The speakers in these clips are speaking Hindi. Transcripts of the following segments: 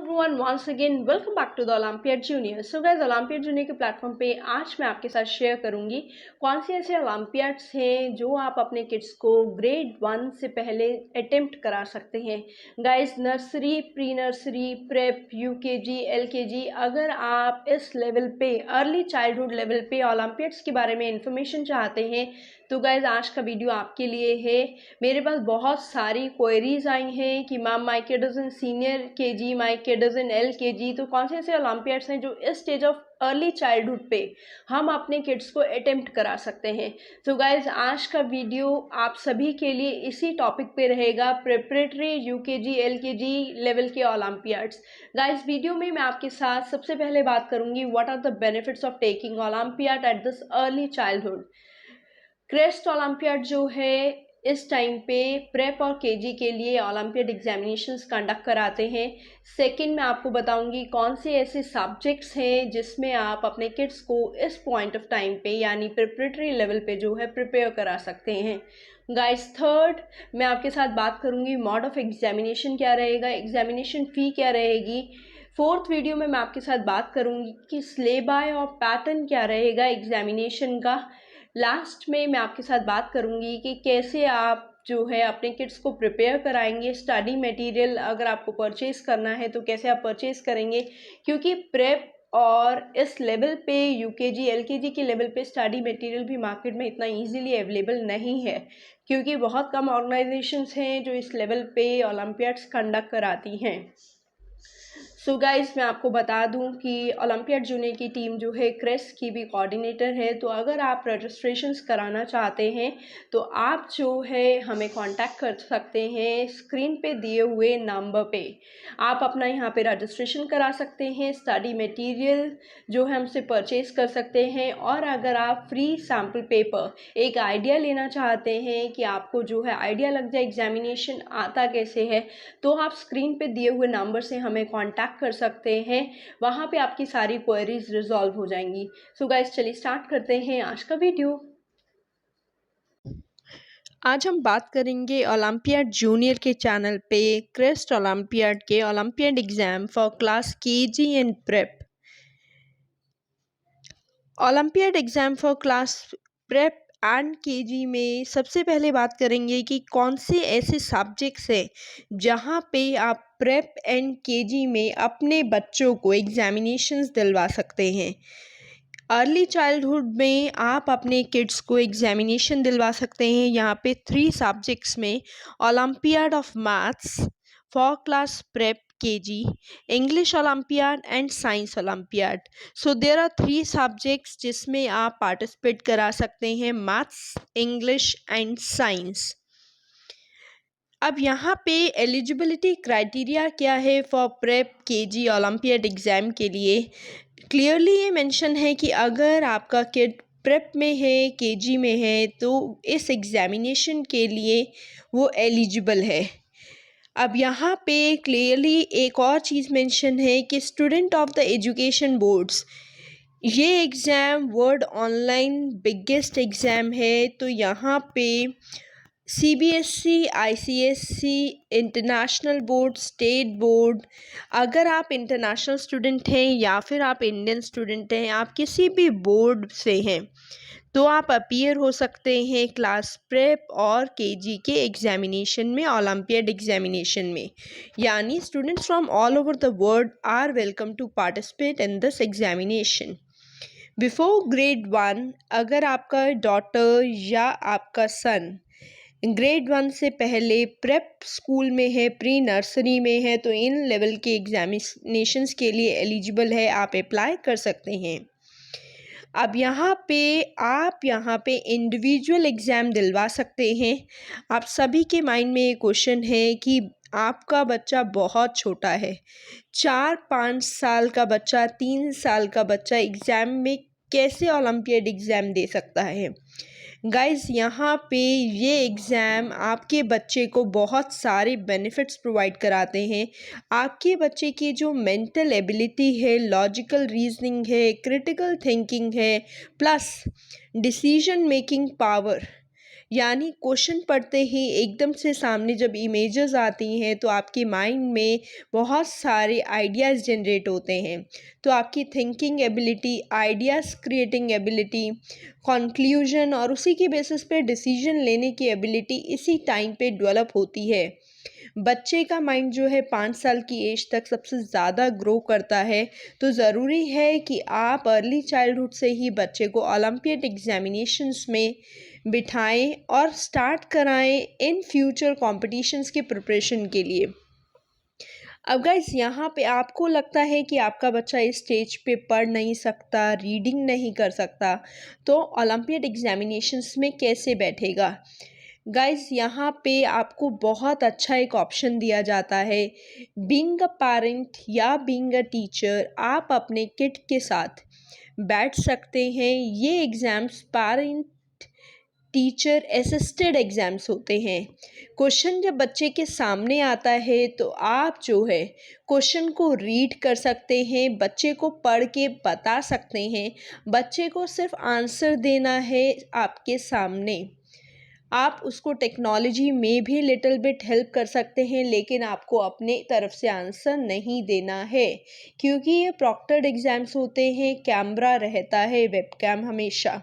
everyone, once again welcome back to the Olympiad Junior. So guys, Olympiad Junior के प्लेटफॉर्म पे आज मैं आपके साथ शेयर करूंगी कौन से ऐसे ओलंपियाड्स हैं जो आप अपने किड्स को ग्रेड 1 से पहले अटेम्प्ट करा सकते हैं। Guys, nursery, pre nursery, prep, UKG, LKG, अगर आप इस लेवल पे अर्ली चाइल्डहुड लेवल पे ओलंपियाड्स के बारे में इंफॉर्मेशन चाहते हैं तो गाइज आज का वीडियो आपके लिए है। मेरे पास बहुत सारी क्वेरीज आई हैं कि ma'am my kid is in senior KG, my kid is in LKG, तो कौन से ऐसे ओलंपियाड्स हैं जो इस स्टेज ऑफ अर्ली चाइल्डहुड पे हम अपने किड्स को अटेम्प्ट करा सकते हैं। तो गाइज आज का वीडियो आप सभी के लिए इसी टॉपिक पे रहेगा, प्रिपरेटरी, यूकेजी, एलकेजी लेवल के ओलंपियाड्स। गाइज वीडियो में मैं आपके साथ सबसे पहले बात करूंगी what are the benefits of taking Olympiad at this early childhood. CREST Olympiad जो है इस टाइम पे प्रेप और केजी के लिए ओलंपियाड एग्जामिनेशंस कंडक्ट कराते हैं। सेकंड मैं आपको बताऊंगी कौन से ऐसे सब्जेक्ट्स हैं जिसमें आप अपने किड्स को इस पॉइंट ऑफ टाइम पे यानी प्रिपरेटरी लेवल पे जो है प्रिपेयर करा सकते हैं। गाइस, थर्ड मैं आपके साथ बात करूंगी मोड ऑफ एग्जामिनेशन क्या रहेगा, एग्जामिनेशन फ़ी क्या रहेगी। फोर्थ वीडियो में मैं आपके साथ बात करूंगी कि सिलेबस और पैटर्न क्या रहेगा एग्जामिनेशन का। लास्ट में मैं आपके साथ बात करूंगी कि कैसे आप जो है अपने किड्स को प्रिपेयर कराएंगे। स्टडी मटेरियल अगर आपको परचेज़ करना है तो कैसे आप परचेज़ करेंगे, क्योंकि प्रेप और इस लेवल पे यूकेजी, एलकेजी के लेवल पे स्टडी मटेरियल भी मार्केट में इतना इजीली अवेलेबल नहीं है, क्योंकि बहुत कम ऑर्गेनाइजेशंस हैं जो इस लेवल पे ओलंपियाड्स कंडक्ट कराती हैं। सो गाइज मैं आपको बता दूं कि ओलंपियाड जूनियर की टीम जो है क्रेस्ट की भी कोऑर्डिनेटर है, तो अगर आप रजिस्ट्रेशंस कराना चाहते हैं तो आप जो है हमें कांटेक्ट कर सकते हैं स्क्रीन पे दिए हुए नंबर पे। आप अपना यहाँ पे रजिस्ट्रेशन करा सकते हैं, स्टडी मटेरियल जो है हमसे परचेज़ कर सकते हैं, और अगर आप फ्री सैम्पल पेपर एक आइडिया लेना चाहते हैं कि आपको जो है आइडिया लग जाए एग्जामिनेशन आता कैसे है, तो आप स्क्रीन पे दिए हुए नंबर से हमें कांटेक्ट कर सकते हैं। वहां पे आपकी सारी क्वेरीज रिजॉल्व हो जाएंगी। सो गाइस चलिए स्टार्ट करते हैं आज का वीडियो। आज हम बात करेंगे ओलंपियाड जूनियर के चैनल पे क्रेस्ट ओलंपियाड के olympiad exam for class KG and prep. Olympiad exam for class prep and KG में सबसे पहले बात करेंगे कि कौन से ऐसे सब्जेक्ट्स हैं जहाँ पे आप प्रेप एंड केजी में अपने बच्चों को एग्जामिनेशंस दिलवा सकते हैं। अर्ली चाइल्डहुड में आप अपने किड्स को एग्जामिनेशन दिलवा सकते हैं। यहाँ पे 3 सब्जेक्ट्स में olympiad of maths for class prep KG, English Olympiad and Science Olympiad. So there are 3 subjects जिसमें आप पार्टिसिपेट करा सकते हैं, मैथ्स, इंग्लिश एंड साइंस। अब यहाँ पे एलिजिबिलिटी क्राइटेरिया क्या है for prep KG olympiad exam के लिए। क्लियरली ये मेंशन है कि अगर आपका किड प्रेप में है, केजी में है, तो इस एग्ज़ामिनेशन के लिए वो एलिजिबल है। अब यहाँ पे क्लियरली एक और चीज़ मेंशन है कि student of the education boards, ये exam world online biggest exam है। तो यहाँ पे CBSE, ICSE, international board, state board, अगर आप इंटरनेशनल स्टूडेंट हैं या फिर आप इंडियन स्टूडेंट हैं, आप किसी भी बोर्ड से हैं, तो आप अपीयर हो सकते हैं क्लास प्रेप और केजी के एग्जामिनेशन में, ओलंपियाड एग्जामिनेशन में। यानी students from all over the world are welcome to participate in this examination. Before grade 1, अगर आपका डॉटर या आपका सन ग्रेड 1 से पहले प्रेप स्कूल में है, प्री नर्सरी में है, तो इन लेवल के एग्जामिनेशंस के लिए एलिजिबल है, आप अप्लाई कर सकते हैं। अब यहाँ पे इंडिविजुअल एग्ज़ाम दिलवा सकते हैं। आप सभी के माइंड में ये क्वेश्चन है कि आपका बच्चा बहुत छोटा है, 4-5 साल का बच्चा, 3 साल का बच्चा एग्ज़ाम में कैसे ओलंपियाड एग्ज़ाम दे सकता है। गाइज़, यहाँ पे ये एग्ज़ाम आपके बच्चे को बहुत सारे बेनिफिट्स प्रोवाइड कराते हैं। आपके बच्चे की जो मेंटल एबिलिटी है, लॉजिकल रीजनिंग है, क्रिटिकल थिंकिंग है, प्लस डिसीजन मेकिंग पावर, यानी क्वेश्चन पढ़ते ही एकदम से सामने जब इमेजेस आती हैं तो आपके माइंड में बहुत सारे आइडियाज़ जनरेट होते हैं। तो आपकी thinking ability, ideas creating ability, conclusion और उसी के बेसिस पे डिसीजन लेने की एबिलिटी इसी टाइम पे डेवलप होती है। बच्चे का माइंड जो है 5 साल की एज तक सबसे ज़्यादा ग्रो करता है, तो ज़रूरी है कि आप अर्ली चाइल्डहुड से ही बच्चे को ओलंपियाड एग्जामिनेशंस में बिठाएं और स्टार्ट कराएं इन फ्यूचर कॉम्पिटिशन्स के प्रिपरेशन के लिए। अब गाइस यहाँ पे आपको लगता है कि आपका बच्चा इस स्टेज पे पढ़ नहीं सकता, रीडिंग नहीं कर सकता, तो ओलंपियाड एग्जामिनेशंस में कैसे बैठेगा। गाइस यहाँ पे आपको बहुत अच्छा एक ऑप्शन दिया जाता है। बीइंग अ पेरेंट या बीइंग अ टीचर आप अपने किड के साथ बैठ सकते हैं। ये exams parent teacher assisted exams होते हैं। क्वेश्चन जब बच्चे के सामने आता है तो आप जो है क्वेश्चन को रीड कर सकते हैं, बच्चे को पढ़ के बता सकते हैं। बच्चे को सिर्फ आंसर देना है आपके सामने। आप उसको टेक्नोलॉजी में भी लिटिल बिट हेल्प कर सकते हैं, लेकिन आपको अपने तरफ से आंसर नहीं देना है, क्योंकि ये प्रॉक्टर्ड एग्ज़ाम्स होते हैं, कैमरा रहता है, वेबकैम हमेशा।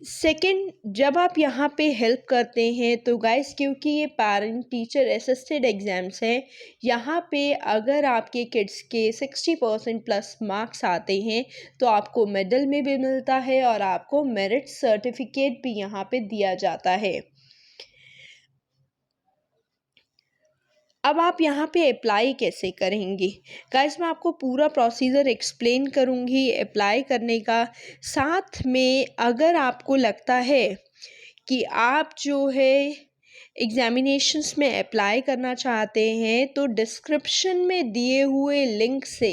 सेकंड, जब आप यहाँ पे हेल्प करते हैं तो गाइस क्योंकि ये पेरेंट टीचर असिस्टेड एग्ज़ाम्स हैं, यहाँ पे अगर आपके किड्स के 60% प्लस मार्क्स आते हैं तो आपको मेडल में भी मिलता है और आपको मेरिट सर्टिफिकेट भी यहाँ पे दिया जाता है। अब आप यहाँ पे अप्लाई कैसे करेंगे गाइस, मैं आपको पूरा प्रोसीजर एक्सप्लेन करूँगी अप्लाई करने का। साथ में अगर आपको लगता है कि आप जो है एग्ज़ामिनेशंस में अप्लाई करना चाहते हैं तो डिस्क्रिप्शन में दिए हुए लिंक से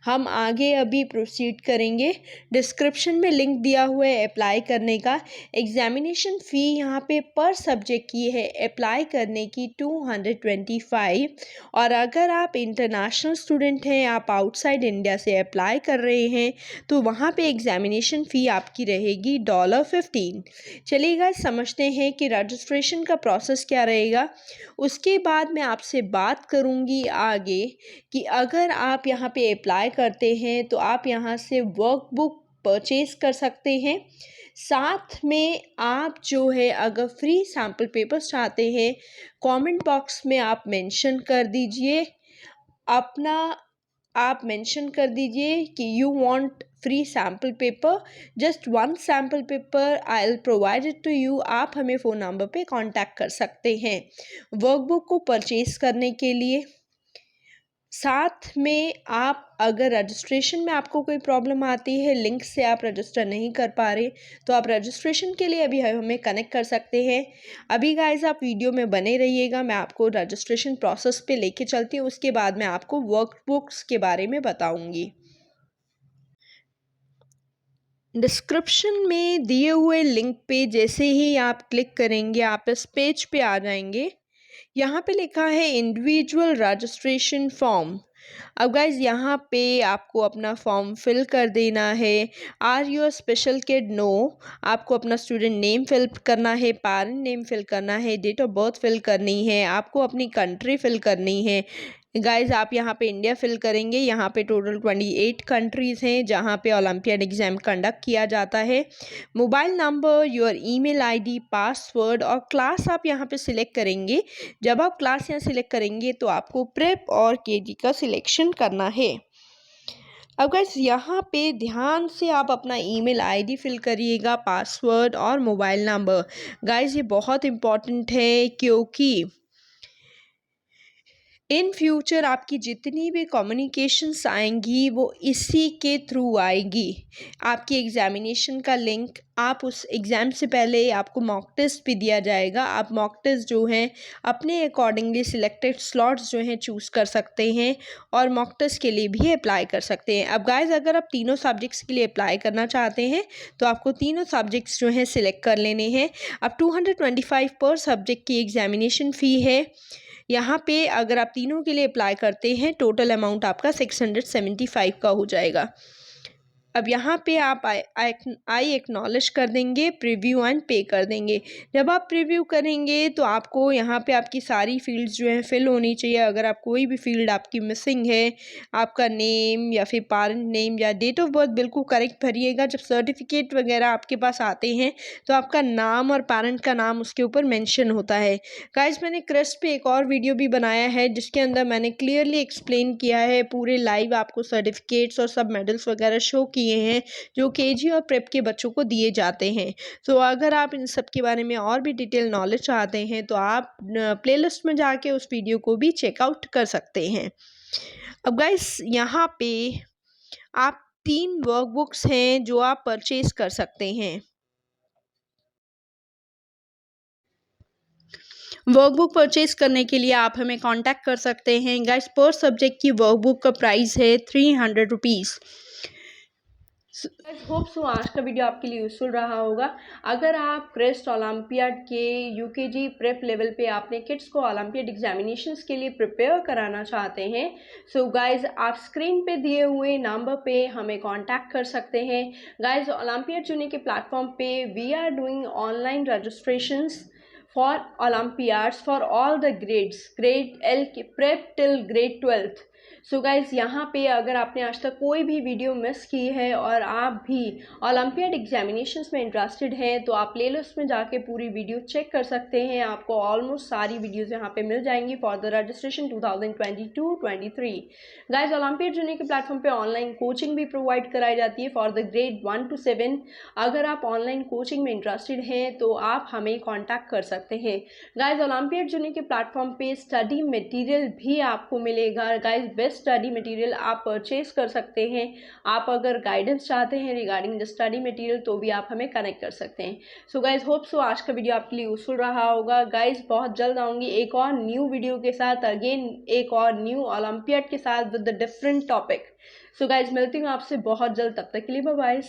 हम आगे अभी प्रोसीड करेंगे। डिस्क्रिप्शन में लिंक दिया हुआ है अप्लाई करने का। एग्ज़ामिनेशन फ़ी यहाँ पे पर सब्जेक्ट की है अप्लाई करने की 225, और अगर आप इंटरनेशनल स्टूडेंट हैं, आप आउटसाइड इंडिया से अप्लाई कर रहे हैं तो वहाँ पे एग्ज़ामिनेशन फ़ी आपकी रहेगी $15। चलिए गाइस समझते हैं कि रजिस्ट्रेशन का प्रोसेस क्या रहेगा। उसके बाद मैं आपसे बात करूंगी आगे कि अगर आप यहाँ पे अप्लाई करते हैं तो आप यहाँ से वर्कबुक परचेज कर सकते हैं। साथ में आप जो है अगर फ्री सैम्पल पेपर्स चाहते हैं, कमेंट बॉक्स में आप मेंशन कर दीजिए अपना, आप मेंशन कर दीजिए कि you want free sample paper, just 1 sample paper I will provide it to you. आप हमें फ़ोन नंबर पे कांटेक्ट कर सकते हैं वर्कबुक को परचेज करने के लिए। साथ में आप अगर रजिस्ट्रेशन में आपको कोई प्रॉब्लम आती है, लिंक से आप रजिस्टर नहीं कर पा रहे, तो आप रजिस्ट्रेशन के लिए अभी हमें कनेक्ट कर सकते हैं। अभी गाइस आप वीडियो में बने रहिएगा, मैं आपको रजिस्ट्रेशन प्रोसेस पे लेके चलती हूँ, उसके बाद मैं आपको वर्कबुक्स के बारे में बताऊँगी। डिस्क्रिप्शन में दिए हुए लिंक पे जैसे ही आप क्लिक करेंगे आप इस पेज पे आ जाएंगे। यहाँ पे लिखा है इंडिविजुअल रजिस्ट्रेशन फॉर्म। अब गाइज यहाँ पे आपको अपना फॉर्म फिल कर देना है। Are you a special kid? No. आपको अपना स्टूडेंट नेम फिल करना है, पेरेंट नेम फिल करना है, डेट ऑफ बर्थ फिल करनी है, आपको अपनी कंट्री फिल करनी है। गाइज आप यहाँ पे इंडिया फिल करेंगे। यहाँ पे टोटल 28 कंट्रीज़ हैं जहाँ पे ओलंपियाड एग्ज़ाम कंडक्ट किया जाता है। Mobile number, your email ID, password और क्लास आप यहाँ पे सिलेक्ट करेंगे। जब आप क्लास यहाँ सिलेक्ट करेंगे तो आपको प्रेप और केजी का सिलेक्शन करना है। अब गाइस यहाँ पे ध्यान से आप अपना ईमेल आईडी फिल करिएगा, पासवर्ड और मोबाइल नंबर। गाइस ये बहुत इम्पॉर्टेंट है क्योंकि इन फ्यूचर आपकी जितनी भी कम्युनिकेशंस आएंगी वो इसी के थ्रू आएगी। आपकी एग्ज़ामिनेशन का लिंक, आप उस एग्ज़ाम से पहले आपको मॉक टेस्ट भी दिया जाएगा। आप मॉक टेस्ट जो हैं अपने अकॉर्डिंगली सिलेक्टेड स्लॉट्स जो हैं चूज़ कर सकते हैं और मॉक टेस्ट के लिए भी अप्लाई कर सकते हैं। अब गाइस अगर आप तीनों सब्जेक्ट्स के लिए अप्लाई करना चाहते हैं तो आपको तीनों सब्जेक्ट्स जो हैं सिलेक्ट कर लेने हैं। अब 225 पर सब्जेक्ट की एग्ज़ामिनेशन फ़ी है। यहाँ पे अगर आप तीनों के लिए अप्लाई करते हैं टोटल अमाउंट आपका 675 का हो जाएगा। अब यहाँ पे आप आई एक्नॉलेज कर देंगे, प्रीव्यू एंड पे कर देंगे। जब आप प्रीव्यू करेंगे तो आपको यहाँ पे आपकी सारी फील्ड्स जो हैं फिल होनी चाहिए। अगर आप कोई भी फील्ड आपकी मिसिंग है, आपका नेम या फिर पेरेंट नेम या डेट ऑफ बर्थ बिल्कुल करेक्ट भरिएगा। जब सर्टिफिकेट वगैरह आपके पास आते हैं तो आपका नाम और पेरेंट का नाम उसके ऊपर मेंशन होता है। गाइस, मैंने क्रिस्प पे एक और वीडियो भी बनाया है जिसके अंदर मैंने क्लियरली एक्सप्लेन किया है, पूरे लाइव आपको सर्टिफिकेट्स और सब मेडल्स वगैरह शो किए हैं जो केजी और प्रेप के बच्चों को दिए जाते हैं। तो अगर आप इन सब के बारे में और भी डिटेल नॉलेज चाहते हैं तो आप प्लेलिस्ट में जाके उस वीडियो को भी चेकआउट कर सकते हैं। अब गाइस, यहाँ पे आप 3 वर्कबुक्स हैं जो आप परचेज कर सकते हैं। वर्कबुक परचेज करने के लिए आप हमें कांटेक्ट कर सकते हैं। गाइस, पर सब्जेक्ट की वर्कबुक का प्राइस है 300 रुपीज़। होप सो आज का वीडियो आपके लिए यूजफुल रहा होगा। अगर आप क्रेस्ट ओलंपियाड के यूकेजी प्रेप लेवल पे अपने किड्स को ओलंपियाड एग्जामिनेशंस के लिए प्रिपेयर कराना चाहते हैं, सो गाइज आप स्क्रीन पे दिए हुए नंबर पे हमें कांटेक्ट कर सकते हैं। गाइज, ओलंपियाड जूनियर के प्लेटफॉर्म पे we are doing online registrations for Olympiads for all the grades, grade L prep till grade 12th। So guys, यहाँ पे अगर आपने आज तक कोई भी वीडियो मिस की है और आप भी ओलंपियाड एग्जामिनेशंस में इंटरेस्टेड हैं तो आप प्लेलिस्ट में जाके पूरी वीडियो चेक कर सकते हैं। आपको ऑलमोस्ट सारी वीडियोस यहाँ पे मिल जाएंगी for the registration 2022-23। Guys, Olympiad Junior के प्लेटफॉर्म पे ऑनलाइन कोचिंग भी प्रोवाइड कराई जाती है फॉर द ग्रेड 1 to 7। अगर आप ऑनलाइन कोचिंग में इंटरेस्टेड हैं तो आप हमें कॉन्टैक्ट कर सकते हैं। गाइज, ओलंपियाड जूनियर के प्लेटफॉर्म पे स्टडी मटेरियल भी आपको मिलेगा। गाइज, बेस्ट स्टडी मटेरियल आप परचेज कर सकते हैं। आप अगर गाइडेंस चाहते हैं रिगार्डिंग द स्टडी मटेरियल तो भी आप हमें कनेक्ट कर सकते हैं। सो गाइज, होप सो आज का वीडियो आपके लिए यूजफुल रहा होगा। गाइज, बहुत जल्द आऊंगी एक और न्यू वीडियो के साथ, अगेन एक और न्यू ओलंपियाड के साथ with the different topic. So guys, मिलती हूँ आपसे बहुत जल्द, तब तक के लिए बाय बाय।